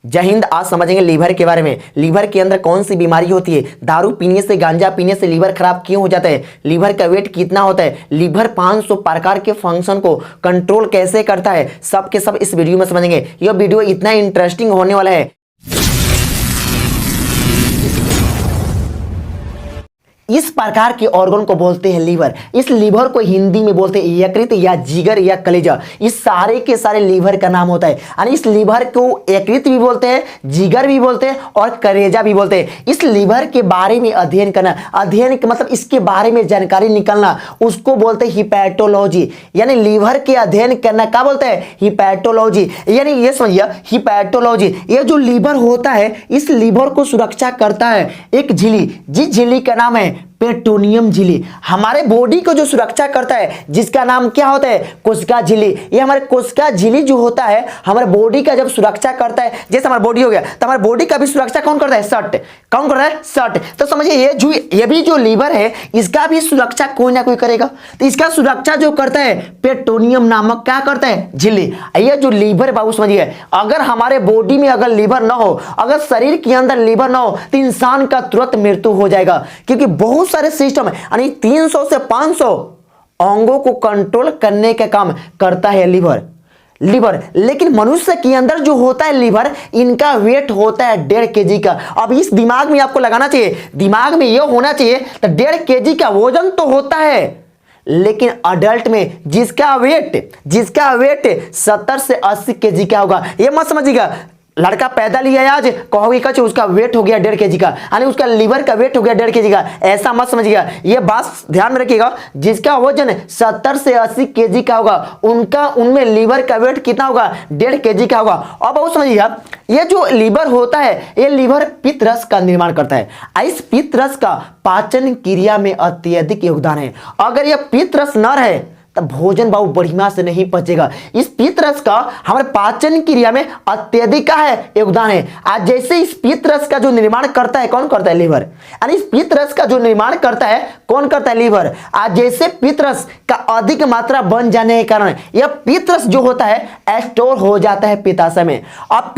जय हिंद। आज समझेंगे लीवर के बारे में। लीवर के अंदर कौन सी बीमारी होती है, दारू पीने से, गांजा पीने से लीवर खराब क्यों हो जाता है, लीवर का वेट कितना होता है, लीवर 500 प्रकार के फंक्शन को कंट्रोल कैसे करता है, सब के सब इस वीडियो में समझेंगे। यह वीडियो इतना इंटरेस्टिंग होने वाला है। इस प्रकार के ऑर्गन को बोलते हैं लीवर। इस लीवर को हिंदी में बोलते हैं यकृत या जिगर या कलेजा। इस सारे के सारे लीवर का नाम होता है। यानी इस लीवर को यकृत भी बोलते हैं, जिगर भी बोलते हैं और कलेजा भी बोलते हैं। इस लीवर के बारे में अध्ययन करना, अध्ययन के मतलब इसके बारे में जानकारी निकालना, उसको बोलते हैं हिपैटोलॉजी। यानी लीवर के अध्ययन करना क्या बोलते हैं, हिपैटोलॉजी। यानी ये समझिए हिपैटोलॉजी, ये जो लीवर होता है इस लीवर को सुरक्षा करता है एक झिल्ली, जिस झिल्ली का नाम है पेरिटोनियम झिल्ली। हमारे बॉडी को जो सुरक्षा करता है जिसका नाम क्या होता है, कोशिका झिल्ली। ये हमारे कोशिका झिल्ली जो होता है हमारे बॉडी का जब सुरक्षा करता है, जैसे हमारा बॉडी हो गया तो हमारे बॉडी का भी सुरक्षा कौन करता है, सट। कौन कर रहा है, सट। तो समझिए ये भी जो लीवर है इसका भी सुरक्षा कोई ना कोई करेगा। तो इसका सुरक्षा जो करता है पेरिटोनियम नामक क्या करता है, झिल्ली। ये जो लीवर बाबू समझिए, अगर हमारे बॉडी में अगर लीवर ना हो, अगर शरीर के अंदर लीवर ना हो तो इंसान का तुरंत मृत्यु हो जाएगा। क्योंकि बहुत सारे सिस्टम है, यानी 300 से 500 अंगों को कंट्रोल करने का काम करता है लीवर। लेकिन मनुष्य के अंदर जो होता है लीवर, इनका वेट होता है 1.5 केजी का। अब इस दिमाग में आपको लगाना चाहिए, दिमाग में यह होना चाहिए तो 1.5 केजी का वजन तो होता है, लेकिन अडल्ट में जिसका वेट 70 से 80 केजी का होगा। यह मत समझिएगा लड़का पैदा लिया आज कहोगे कच उसका वेट हो गया 1.5 केजी का, यानी उसका लीवर का वेट हो गया 1.5 केजी का। ऐसा मत समझिएगा, ये बात ध्यान में रखिएगा। जिसका वजन 70 से 80 केजी का होगा उनमें लीवर का वेट कितना होगा, 1.5 केजी का होगा। अब वो समझिएगा ये जो लीवर होता है ये लीवर पित्त रस का निर्माण करता है। इस पित्त रस का पाचन क्रिया में अत्यधिक योगदान है। अगर यह पित्त रस न रहे तब भोजन बाबू बढ़िया से नहीं पचेगा। इस पित्त रस का हमारे पाचन क्रिया में अत्यधिक का है योगदान है। आज जैसे इस पित्त रस का जो निर्माण करता है कौन करता है, लीवर। यानी इस पित्त रस का जो निर्माण करता है कौन करता है, लीवर। आज जैसे पित्त रस का अधिक मात्रा बन जाने के कारण यह पित्त रस जो होता है स्टोर हो जाता है पित्ताशय में। अब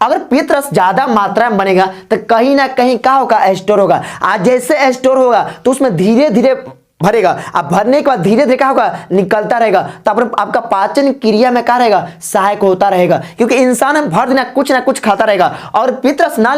अगर पित्त रस ज्यादा मात्रा में बनेगा तो कहीं ना कहीं क्या होगा, स्टोर होगा। आज जैसे स्टोर होगा तो उसमें धीरे धीरे भरेगा। अब भरने के बाद धीरे धीरे क्या होगा, निकलता रहेगा। तो आपका पाचन क्रिया में क्या रहेगा, सहायक होता रहेगा। क्योंकि इंसान भर दिन कुछ ना कुछ खाता रहेगा और पित्त रस ना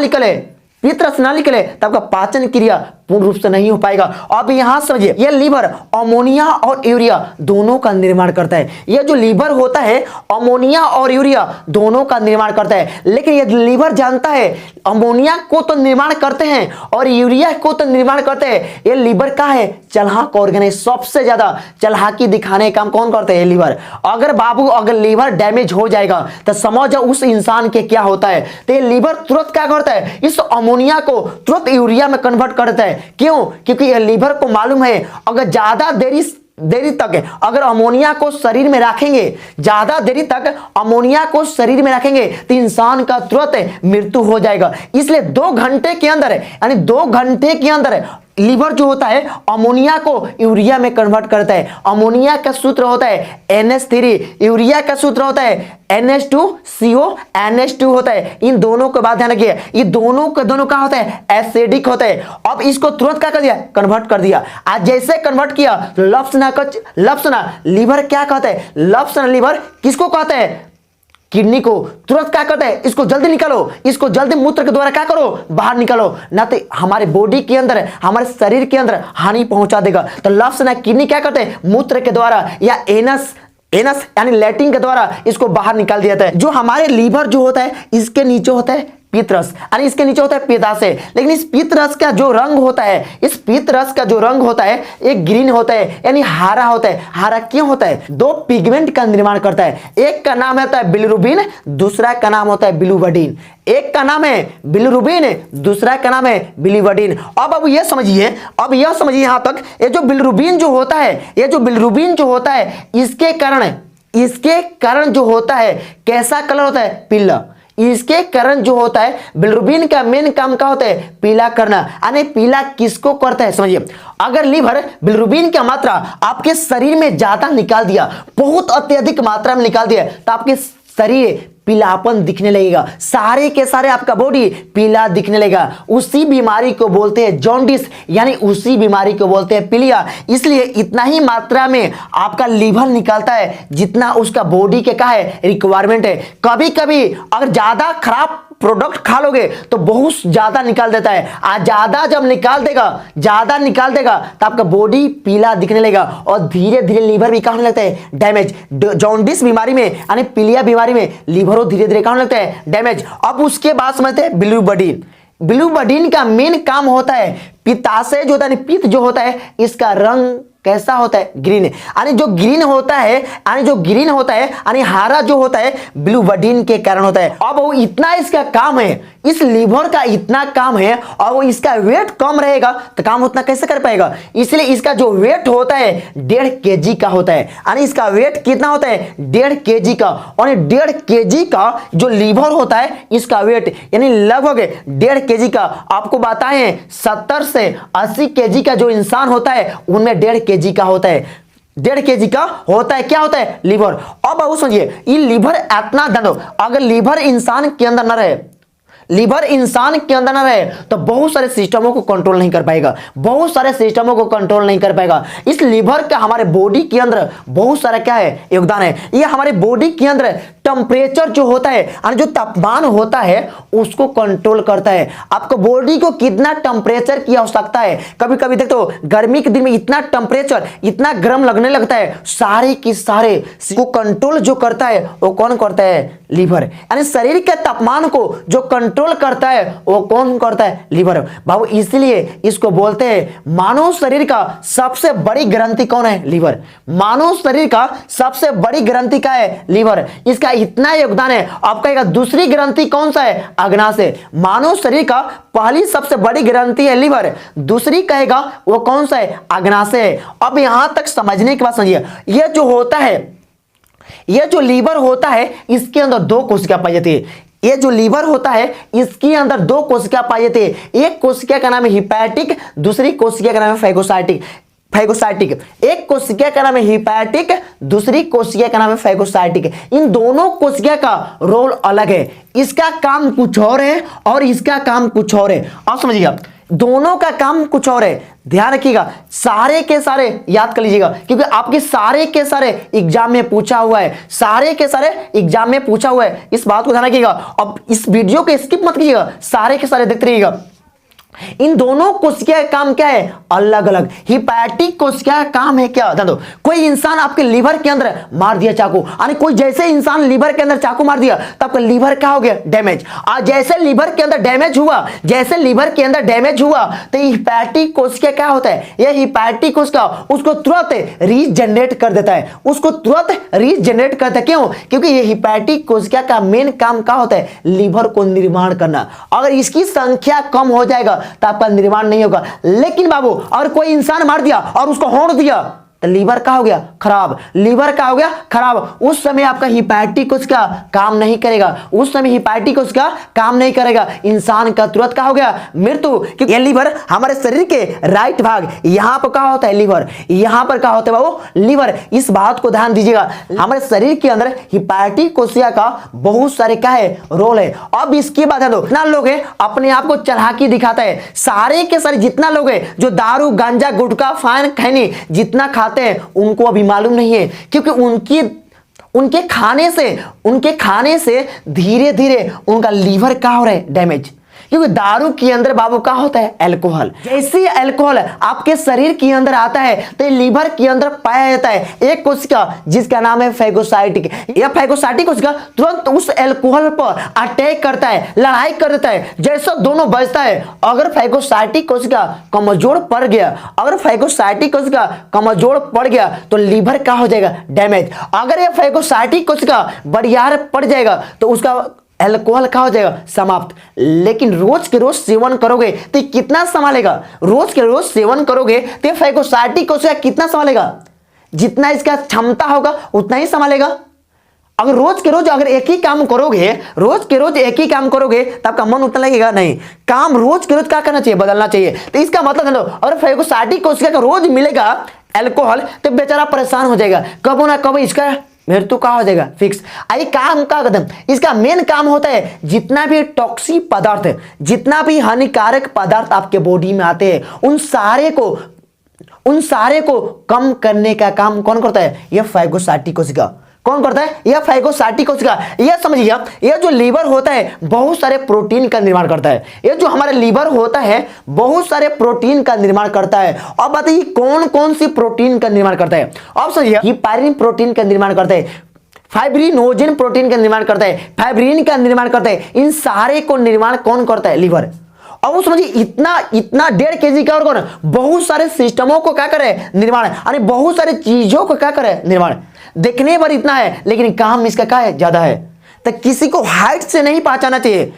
निकले तब आपका पाचन क्रिया पूर्ण रूप से नहीं हो पाएगा। अब यहां समझिए यह लीवर अमोनिया और यूरिया दोनों का निर्माण करता है। यह जो लीवर होता है अमोनिया और यूरिया दोनों का निर्माण करता है। लेकिन यह लीवर जानता है अमोनिया को तो निर्माण करते हैं और यूरिया को तो निर्माण करते हैं। यह लीवर का है चालाक ऑर्गन है। सबसे ज्यादा चालाकी दिखाने का काम कौन करते हैं, लीवर। अगर लीवर डैमेज हो जाएगा तो समझ उस इंसान के क्या होता है। तो ये लीवर तुरंत क्या करता है, इस अमोनिया को तुरंत यूरिया में कन्वर्ट करता है। क्यों, क्योंकि यह लीवर को मालूम है अगर ज्यादा देरी तक अगर अमोनिया को शरीर में रखेंगे, ज्यादा देरी तक अमोनिया को शरीर में रखेंगे तो इंसान का तुरंत मृत्यु हो जाएगा। इसलिए 2 घंटे के अंदर, यानी 2 घंटे के अंदर लीवर जो होता है अमोनिया को यूरिया में कन्वर्ट करता है। अमोनिया का सूत्र होता है NH3, यूरिया का सूत्र होता है NH2CO NH2 होता है। इन दोनों के बाद ध्यान रखिए, ये दोनों का होता है एसिडिक होता है। अब इसको तुरंत क्या कर दिया, कन्वर्ट कर दिया। आज जैसे कन्वर्ट किया लप्सना लीवर क्या कहता है, लप्सना लीवर किसको कहता है, किडनी को। तुरंत क्या करता है, इसको जल्दी निकालो, इसको जल्दी मूत्र के द्वारा क्या करो, बाहर निकालो, ना तो हमारे बॉडी के अंदर, हमारे शरीर के अंदर हानि पहुंचा देगा। तो लफ्स ना किडनी क्या करते हैं, मूत्र के द्वारा या एनस यानी लैट्रिन के द्वारा इसको बाहर निकाल दिया जाता है। जो हमारे लीवर जो होता है इसके नीचे होता है पित्त रस, यानी इसके नीचे होता है पित्ताशय। लेकिन इस पित्त रस का जो रंग होता है, इस पित्त रस का जो रंग होता है एक ग्रीन होता है, यानी हरा होता है। हरा क्यों होता है, 2 पिगमेंट का निर्माण करता है। एक का नाम होता है बिलिरुबिन, दूसरा का नाम होता है बिलिवर्डिन। एक का नाम है बिलिरुबिन, दूसरा का नाम है बिलिवर्डिन। अब यह समझिए यहां तक ये जो बिलिरुबिन जो होता है इसके कारण जो होता है कैसा कलर होता है, पीला। इसके कारण जो होता है बिलिरुबिन का मेन काम क्या होता है, पीला करना। यानी पीला किसको करता है, समझिए अगर लीवर बिलिरुबिन की मात्रा आपके शरीर में ज्यादा निकाल दिया, बहुत अत्यधिक मात्रा में निकाल दिया, तो आपके शरीर पीलापन दिखने लगेगा, सारे के सारे आपका बॉडी पीला दिखने लगेगा। उसी बीमारी को बोलते हैं जॉन्डिस, यानी उसी बीमारी को बोलते हैं पीलिया। इसलिए इतना ही मात्रा में आपका लीवर निकलता है जितना उसका बॉडी के क्या है रिक्वायरमेंट है। कभी कभी अगर ज्यादा खराब प्रोडक्ट खा लोगे तो बहुत ज्यादा निकाल देता है। आज ज्यादा जब ज्यादा निकाल देगा तो आपका बॉडी पीला दिखने लगेगा और धीरे धीरे लीवर भी होने लगता है डैमेज। जॉन्डिस बीमारी में यानी पीलिया बीमारी में लीवर धीरे धीरे होने लगता है डैमेज। अब उसके बाद समझते हैं बिलीरुबिन। बिलीरुबिन का मेन काम होता है पित्ताशय जो होता है, पित्त जो होता है, इसका रंग कैसा होता है ग्रीन, यानी जो ग्रीन होता है यानी हरा जो होता है बिलीरुबिन के कारण होता है। अब वो इतना इसका काम है, इस लीवर का इतना काम है और वो इसका वेट कम रहेगा तो काम उतना कैसे कर पाएगा। इसलिए इसका जो वेट होता है 1.5 kg का होता है, यानी इसका वेट कितना होता है 1.5 kg का। और 1.5 kg का जो लीवर होता है इसका वेट यानी लगभग 1.5 kg का। आपको बताएं 70 से 80 kg का जो इंसान होता है उनमें 1.5 kg का होता है, 1.5 kg का होता है। क्या होता है लीवर। अब आप समझिए ये लीवर इतना दंड, अगर लीवर इंसान के अंदर न रहे तो बहुत सारे सिस्टमों को कंट्रोल नहीं कर पाएगा, इस लीवर का हमारे बॉडी के अंदर बहुत सारा क्या है योगदान है। ये हमारे बॉडी के अंदर टेम्परेचर जो होता है और जो तापमान होता है उसको कंट्रोल करता है। आपको बॉडी को कितना टेम्परेचर की आवश्यकता है, कभी कभी देखो गर्मी के दिन में इतना टेम्परेचर इतना गर्म लगने लगता है, सारे के सारे को कंट्रोल जो करता है वो कौन करता है लीवर। यानी शरीर के तापमान को जो कंट्रोल करता है वो कौन करता है लीवर बाबू। इसलिए इसको बोलते हैं मानव शरीर का सबसे बड़ी ग्रंथि कौन है लीवर। मानव शरीर का सबसे बड़ी ग्रंथि क्या है लीवर, इसका इतना योगदान है। आप कहेगा दूसरी ग्रंथि कौन सा है अग्नाशय। मानव शरीर का पहली सबसे बड़ी ग्रंथि है लीवर, दूसरी कहेगा वो कौन सा है अग्नाशय है। अब यहां तक समझने के बाद समझिए यह जो होता है, यह जो लीवर होता है इसके अंदर 2 कोशिका पाई जाती है। ये जो लीवर होता है इसके अंदर 2 कोशिका पाई जाती है। एक कोशिका का नाम है हिपैटिक, दूसरी कोशिका का नाम है फैगोसाइटिक। एक कोशिका का नाम है हिपैटिक, दूसरी कोशिका का नाम है फैगोसाइटिक। इन दोनों कोशिका का रोल अलग है, इसका काम कुछ और है और इसका काम कुछ और है। अब समझिएगा दोनों का काम कुछ और है, ध्यान रखिएगा, सारे के सारे याद कर लीजिएगा क्योंकि आपके सारे के सारे एग्जाम में पूछा हुआ है, सारे के सारे एग्जाम में पूछा हुआ है, इस बात को ध्यान रखिएगा। अब इस वीडियो को स्किप मत कीजिएगा, सारे के सारे देखते रहिएगा। इन दोनों कोशिका का काम क्या है अलग अलग। हिपैटिक कोशिका का काम है क्या, जान दो, कोई इंसान आपके लीवर के अंदर मार दिया चाकू, यानी कोई जैसे इंसान लीवर के अंदर चाकू मार दिया तो आपका लीवर क्या हो गया डैमेज। आज जैसे लीवर के अंदर डैमेज हुआ तो हिपैटिक कोशिका क्या होता है, यह हिपैटिक कोशिका उसको तुरंत रीजनरेट कर देता है, क्यों, क्योंकि ये हिपैटिक कोशिका का मेन काम क्या होता है लीवर को निर्माण करना। अगर इसकी संख्या कम हो जाएगा तो आपका निर्माण नहीं होगा। लेकिन बाबू और कोई इंसान मार दिया और उसको होड़ दिया तो लीवर का हो गया खराब, उस समय आपका हिपैटिक कोशिका काम नहीं करेगा, इंसान का तुरंत क्या हो गया मृत्यु। क्योंकि ये लीवर हमारे शरीर के राइट भाग यहां पर क्या होता है लीवर, यहां पर क्या होता है बाबू लीवर। इस बात को ध्यान दीजिएगा, हमारे शरीर के अंदर हिपैटिक कोशिका का बहुत सारे क्या है रोल है। अब इसके बाद है इतना लोग है अपने आप को चालाकी दिखाता है, सारे के सारे जितना लोग है जो दारू गांजा गुटखा फाइन खैनी जितना खाते हैं उनको अभी मालूम नहीं है, क्योंकि उनके खाने से धीरे धीरे उनका लीवर क्या हो रहा है डैमेज। क्योंकि दारू के अंदर बाबू क्या होता है अल्कोहल, जैसे अल्कोहल आपके शरीर के अंदर आता है तो लीवर के अंदर पाया जाता है एक कोशिका जिसका नाम है फैगोसाइटिक। यह फैगोसाइटिक कोशिका तुरंत उस अल्कोहल पर अटैक करता है, लड़ाई कर देता है। जैसा दोनों बजता है, अगर फैगोसाइटिक कोशिका कमजोर पड़ गया तो लीवर क्या हो जाएगा डैमेज। अगर यह फैगोसाइटिक कोशिका बरियार पड़ जाएगा तो उसका अल्कोहल क्या हो जाएगा समाप्त। लेकिन रोज के रोज सेवन करोगे तो कितना संभालेगा, तो फैगोसाइटिक कोशिका कितना संभालेगा, जितना इसका क्षमता होगा उतना ही संभालेगा। अगर रोज के रोज अगर एक ही काम करोगे तो आपका मन उतना लगेगा नहीं, काम रोज के रोज क्या करना चाहिए बदलना चाहिए। तो इसका मतलब अगर फैगोसाइटिक कोशिका का रोज मिलेगा अल्कोहल तो बेचारा परेशान हो जाएगा, कब ना कब इसका मृत्यु का हो जाएगा फिक्स। आइए काम का कदम, इसका मेन काम होता है जितना भी टॉक्सिक पदार्थ, जितना भी हानिकारक पदार्थ आपके बॉडी में आते हैं उन सारे को कम करने का काम कौन करता है? यह फाइगोसाइटिक कोशिका। कौन करता है? यह फाइगोसाइटिक कोशिका। यह समझिए, यह जो लीवर होता है बहुत सारे प्रोटीन का निर्माण करता है। यह जो हमारा लीवर होता है बहुत सारे प्रोटीन का निर्माण करता है। अब बताइए कौन कौन सी प्रोटीन का निर्माण करता है? अब समझिए, हिपारिन प्रोटीन का निर्माण करता है, फाइब्रिनोजेन प्रोटीन का निर्माण करता है, फाइब्रिन का निर्माण करता है। इन सारे को निर्माण कौन करता है? लीवर। अब वो समझिए, इतना 1.5 kg का ऑर्गन बहुत सारे सिस्टमों को क्या करे? निर्माण, यानी बहुत सारे चीजों को क्या करे? निर्माण। देखने पर इतना है लेकिन काम इसका क्या है? ज्यादा है। तो किसी को हाइट से नहीं पहचाना चाहिए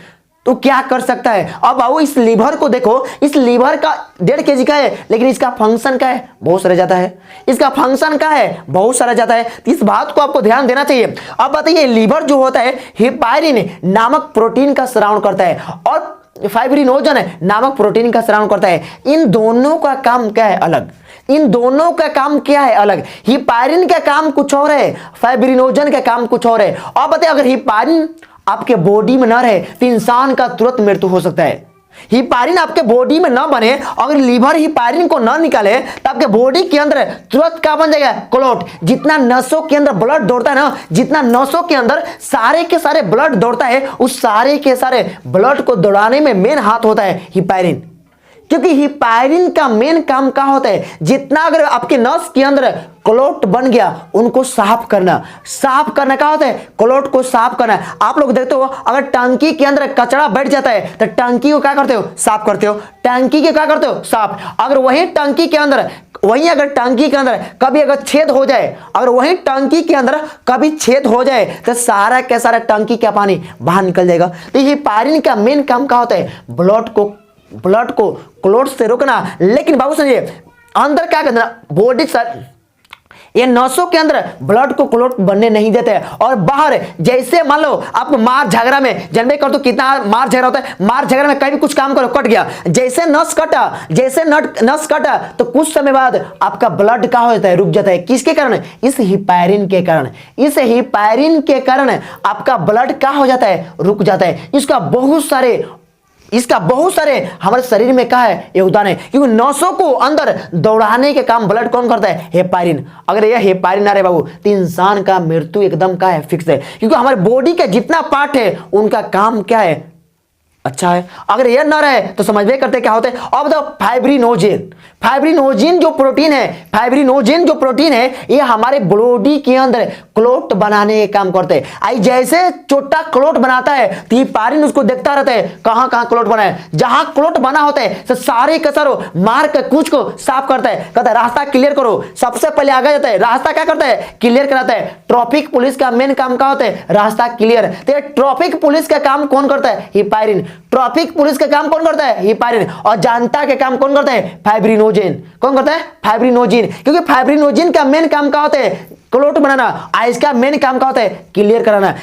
तो क्या कर सकता है? अब आओ इस लीवर को देखो, इस लीवर का 1.5 kg का है लेकिन इसका फंक्शन क्या है? बहुत सारा जाता है। इसका फंक्शन क्या है? बहुत सारा जाता है। तो इस बात को आपको ध्यान देना चाहिए। अब बताइए, लीवर जो होता है हिपारिन नामक प्रोटीन का स्राव करता है और फाइब्रिनोजन नामक प्रोटीन का स्राव करता है। इन दोनों का काम क्या है? अलग। इन दोनों का काम क्या है? अलग। हिपारिन का काम कुछ और है, फाइब्रिनोजन का काम कुछ और है। अब बताइए, अगर हिपारिन आपके बॉडी में न रहे तो इंसान का तुरंत मृत्यु हो सकता है। हिपारिन आपके बॉडी में न बने, अगर लीवर हिपारिन को न निकाले तो आपके बॉडी के अंदर तुरंत क्या बन जाएगा? क्लॉट। जितना नसों के अंदर ब्लड दौड़ता है ना, जितना नसों के अंदर सारे के सारे ब्लड दौड़ता है, उस सारे के सारे ब्लड को दौड़ाने में मेन हाथ होता है हिपारिन। क्योंकि हिपारिन का मेन काम क्या होता है? जितना अगर आपके नस के अंदर क्लॉट बन गया उनको साफ करना। साफ करना क्या होता है? क्लॉट को साफ करना। आप लोग देखते हो, अगर टंकी के अंदर कचरा बैठ जाता है तो टंकी को क्या करते हो? साफ करते हो। टंकी के क्या करते हो? साफ। अगर वही टंकी के अंदर अगर टंकी के अंदर कभी अगर छेद हो जाए, अगर वही टंकी के अंदर कभी छेद हो जाए तो सारा का सारा टंकी का पानी बाहर निकल जाएगा। तो हिपारिन का मेन काम क्या होता है? ब्लड को क्लॉट से रोकना। लेकिन बाबू समझिए, अंदर क्या करना? बॉडी सर ये नसों के अंदर ब्लड को क्लॉट बनने नहीं देते हैं और बाहर जैसे मान लो आप मार झगड़ा में जानबे कर तो कितना मार झगड़ा होता है। मार झगड़ा में कहीं भी कुछ काम करो, कट गया, जैसे नस कटा तो कुछ समय बाद आपका ब्लड क्या हो जाता है? रुक जाता है। किसके कारण? इस हिपारिन के कारण। इस हिपारिन के कारण आपका ब्लड क्या हो जाता है? रुक जाता है। इसका बहुत सारे हमारे शरीर में क्या है? योगदान है। क्योंकि नसों को अंदर दौड़ाने के काम ब्लड कौन करता है? हेपारिन। अगर यह हेपारिन ना रहे बाबू तो इंसान का मृत्यु एकदम क्या है? फिक्स है। क्योंकि हमारे बॉडी का जितना पार्ट है उनका काम क्या है? अच्छा है। अगर यह ना रहे तो समझ करते क्या होता है? अब बताओ, फाइब्रिनोजेन जो प्रोटीन है ये हमारे बॉडी के अंदर क्लॉट बनाने के काम करते हैं। आई जैसे छोटा क्लॉट बनाता है तो हिपारिन उसको देखता रहता है कहां कहां क्लॉट बना है। जहां क्लॉट बना होता है तो सारे का सारो मार के कुछ को साफ करता है, कहता है रास्ता क्लियर करो। सबसे पहले आगे जाता है, रास्ता क्या करता है? क्लियर कराता है। ट्रैफिक पुलिस का मेन काम क्या होता है? रास्ता क्लियर। तो ट्रैफिक पुलिस का काम कौन करता है? हिपारिन। ट्रैफिक पुलिस का काम कौन करता है? हिपारिन। और जनता के काम कौन करता है? फाइब्रिनोजेन। कौन करता है? फाइब्रिनोजेन। क्योंकि फाइब्रिनोजेन का मेन काम क्या होता है? क्लॉट बनाना। इसका मेन काम क्या होता है? क्लियर कराना।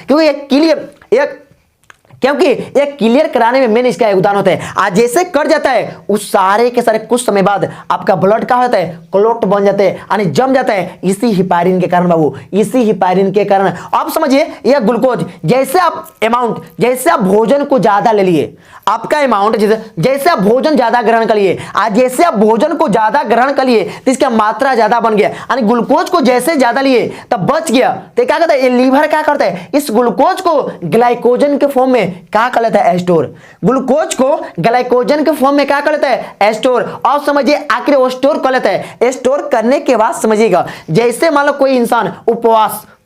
क्योंकि ये क्लियर कराने में मेन इसका योगदान होता है। आज जैसे कट जाता है उस सारे के सारे कुछ समय बाद आपका ब्लड क्या होता है? क्लॉट बन जाते हैं, यानी जम जाता है। इसी हिपारिन के कारण बाबू, इसी हिपारिन के कारण। आप समझिए, यह ग्लूकोज जैसे आप भोजन को ज्यादा ले लिए, आपका अमाउंट जैसे आप भोजन ज्यादा ग्रहण कर लिए, आज जैसे आप भोजन को ज्यादा ग्रहण कर लिए तो इसका मात्रा ज्यादा बन गया, यानी ग्लूकोज को जैसे ज्यादा लिए तब बच गया। तो क्या करता है? ये लीवर क्या करता है? इस ग्लूकोज को ग्लाइकोजन के फॉर्म में क्या कर लेता है? स्टोर। ग्लूकोज को ग्लाइकोजन के फॉर्म में क्या कर लेता है? स्टोर। और समझिए आखिर वो स्टोर कर लेता है। स्टोर करने के बाद समझिएगा, जैसे मान लो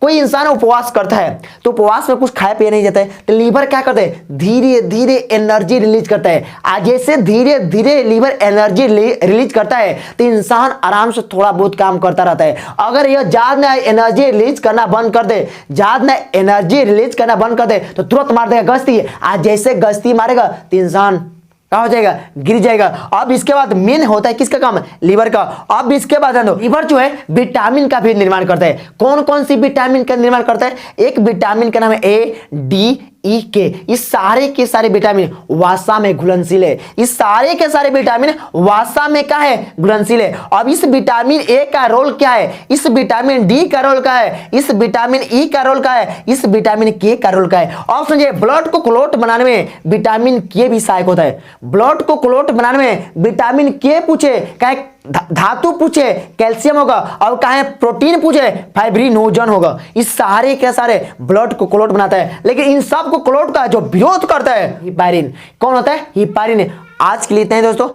कोई इंसान उपवास करता है तो उपवास में कुछ खाए पिए नहीं जाता है तो लीवर क्या करता है? धीरे धीरे एनर्जी रिलीज करता है। आज जैसे धीरे धीरे लीवर एनर्जी रिलीज करता है तो इंसान आराम से थोड़ा बहुत काम करता रहता है। अगर यह ज्यादा एनर्जी रिलीज करना बंद कर दे तो तुरंत मार देगा गश्ती। आज जैसे गश्ती मारेगा तो इंसान क्या हो जाएगा? गिर जाएगा। अब इसके बाद मेन होता है किसका काम? लीवर का। अब इसके बाद लीवर जो है विटामिन का भी निर्माण करता है। कौन कौन सी विटामिन का निर्माण करता है? एक विटामिन का नाम है A, D, ई के, इस सारे के सारे विटामिन वसा में घुलनशील है। इस सारे के सारे विटामिन वसा में क्या है, घुलनशील है। अब इस विटामिन ए का रोल क्या है, इस विटामिन डी का रोल क्या है, इस विटामिन ई का रोल क्या है, इस विटामिन के का रोल क्या है। ऑप्शन जे, ब्लड को क्लॉट बनाने में विटामिन के भी सहायक होता है। ब्लड को क्लॉट बनाने में विटामिन के पूछे, क्या धातु पूछे कैल्शियम होगा, और कहा प्रोटीन पूछे फाइब्रिनोजन होगा। इस सारे के सारे ब्लड को क्लॉट बनाता है, लेकिन इन सब को क्लॉट का जो विरोध करता है हिपैरिन, कौन होता है, हिपैरिन। आज के लिए इतना ही दोस्तों।